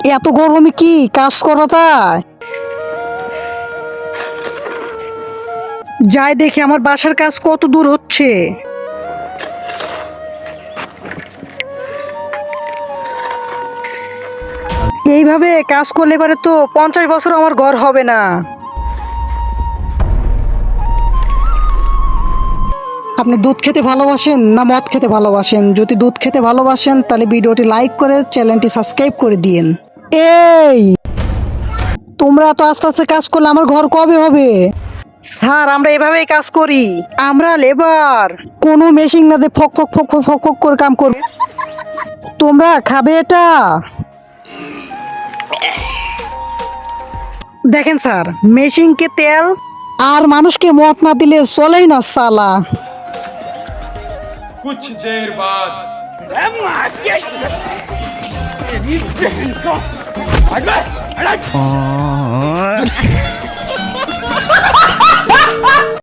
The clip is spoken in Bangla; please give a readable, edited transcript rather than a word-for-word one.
এত গরমে কি কাজ করা তাই? যাই দেখি আমার বাসার কাজ কত দূর হচ্ছে। এইভাবে কাজ করলে পারে তো 50 বছর আমার ঘর হবে না। আপনি দুধ খেতে ভালোবাসেন না মদ খেতে ভালোবাসেন? যদি দুধ খেতে ভালোবাসেন তাহলে ভিডিওটি লাইক করে চ্যানেলটি সাবস্ক্রাইব করে দিন। এই, তোমরা তো আস্তে আস্তে কাজ করলে আমার ঘর কবে হবে? স্যার আমরা এভাবেই কাজ করি, আমরা লেবার। কোনো মেশিন না যে ফক ফক ফক ফক ফক ফক করে কাম করবে। তোমরা খাবে এটা? দেখেন স্যার, মেশিনকে তেল আর মানুষকে মত না দিলে চলেই না সালা। कुछ देर बाद